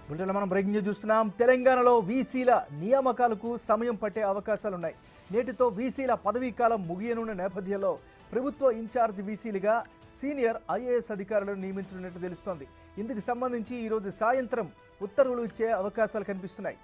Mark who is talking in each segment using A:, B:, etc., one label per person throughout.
A: బులెటిన్లో మనం breaking news చూస్తున్నాం. తెలంగాణలో వీసీల నియామకాలకు సమయం పట్టే అవకాశాలున్నాయి. నేటితో వీసీల పదవీ కాలం ముగియనున్న నేపథ్యంలో ప్రభుత్వ ఇన్ఛార్జ్ వీసీలుగా సీనియర్ ఐఏఎస్ అధికారులను నియమించనున్నట్టు తెలుస్తోంది. ఇందుకు సంబంధించి ఈరోజు సాయంత్రం ఉత్తర్వులు ఇచ్చే అవకాశాలు కనిపిస్తున్నాయి.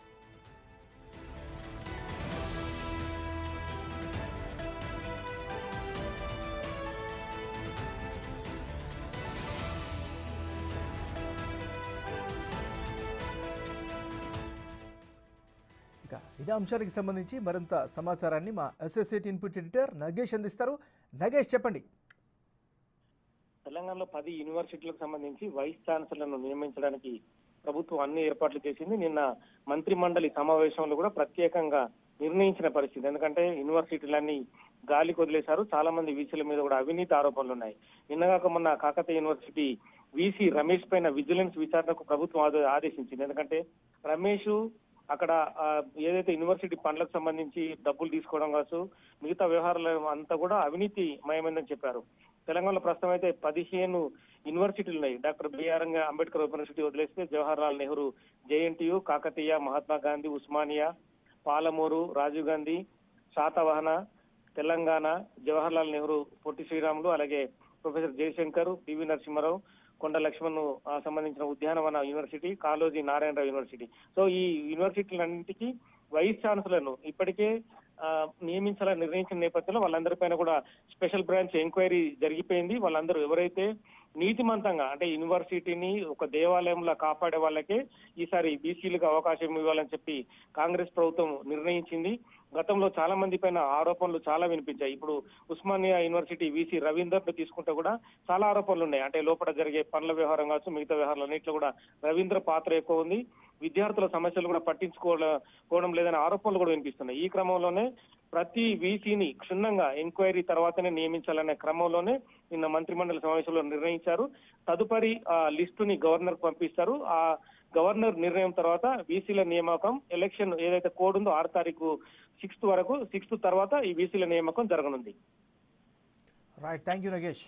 A: ఇదే అంశానికి సంబంధించి మరింత సమాచారాన్ని మా అసోసియేట్ ఇన్పుట్ ఎడిటర్ నగేష్ అందిస్తారు. నగేష్, చెప్పండి.
B: తెలంగాణలో 10 యూనివర్సిటీలకు సంబంధించి వైస్ ఛాన్సలర్లను నియమించడానికి ప్రభుత్వం అన్ని ఏర్పాట్లు చేసింది. నిన్న మంత్రి మండలి సమావేశంలో కూడా ప్రత్యేకంగా నిర్ణయించిన పరిస్థితి. ఎందుకంటే యూనివర్సిటీలన్నీ గాలి కొదిలేశారు. చాలా మంది వీసీల మీద కూడా అవినీతి ఆరోపణలు ఉన్నాయి. నిన్నగాక మొన్న కాకతీయ యూనివర్సిటీ వీసీ రమేష్ పైన విజిలెన్స్ విచారణకు ప్రభుత్వం ఆదేశించింది. ఎందుకంటే రమేష్ అక్కడ ఏదైతే యూనివర్సిటీ పనులకు సంబంధించి డబ్బులు తీసుకోవడం కావచ్చు, మిగతా వ్యవహారాలు అంతా కూడా అవినీతి మయమైందని చెప్పారు. తెలంగాణలో ప్రస్తుతం అయితే 15 యూనివర్సిటీలు ఉన్నాయి. డాక్టర్ బిఆర్ అంబేద్కర్ యూనివర్సిటీ వదిలేస్తే జవహర్లాల్ నెహ్రూ, జేఎన్టీయు, కాకతీయ, మహాత్మా గాంధీ, ఉస్మానియా, పాలమూరు, రాజీవ్ గాంధీ, శాతవాహన, తెలంగాణ, జవహర్లాల్ నెహ్రూ, పొట్టి శ్రీరాములు, అలాగే ప్రొఫెసర్ జయశంకర్, పివి నరసింహారావు, కొండ లక్ష్మణ్ సంబంధించిన ఉద్యానవన university, Kaloji Narayana Rao university. So ఈ యూనివర్సిటీలన్నింటికి వైస్ ఛాన్సలర్ను ఇప్పటికే నియమించాలని నిర్ణయించిన నేపథ్యంలో వాళ్ళందరిపైన కూడా స్పెషల్ బ్రాంచ్ ఎంక్వైరీ జరిగిపోయింది. వాళ్ళందరూ ఎవరైతే నీతిమంతంగా అంటే యూనివర్సిటీని ఒక దేవాలయంలో కాపాడే వాళ్ళకే ఈసారి బీసీలుగా అవకాశం ఇవ్వాలని చెప్పి కాంగ్రెస్ ప్రభుత్వం నిర్ణయించింది. గతంలో చాలా మంది పైన ఆరోపణలు చాలా వినిపించాయి. ఇప్పుడు ఉస్మానియా యూనివర్సిటీ వీసీ రవీందర్ ను తీసుకుంటే కూడా చాలా ఆరోపణలు ఉన్నాయి. అంటే లోపల జరిగే పనుల వ్యవహారం కావచ్చు, మిగతా వ్యవహారాలు అన్నింటిలో కూడా రవీంద్ర పాత్ర ఎక్కువ ఉంది. విద్యార్థుల సమస్యలు కూడా పట్టించుకోవడం లేదనే ఆరోపణలు కూడా వినిపిస్తున్నాయి. ఈ క్రమంలోనే ప్రతి వీసీని క్షుణ్ణంగా ఎంక్వైరీ తర్వాతనే నియమించాలనే క్రమంలోనే నిన్న మంత్రిమండలి సమావేశంలో నిర్ణయించారు. తదుపరి లిస్టుని గవర్నర్ కు పంపిస్తారు. ఆ గవర్నర్ నిర్ణయం తర్వాత వీసీల నియామకం ఎలక్షన్ ఏదైతే కోడ్ ఉందో 6 తారీఖు 6th వరకు 6th తర్వాత ఈ వీసీల నియామకం జరగనుంది.
A: Right, thank you Nagesh.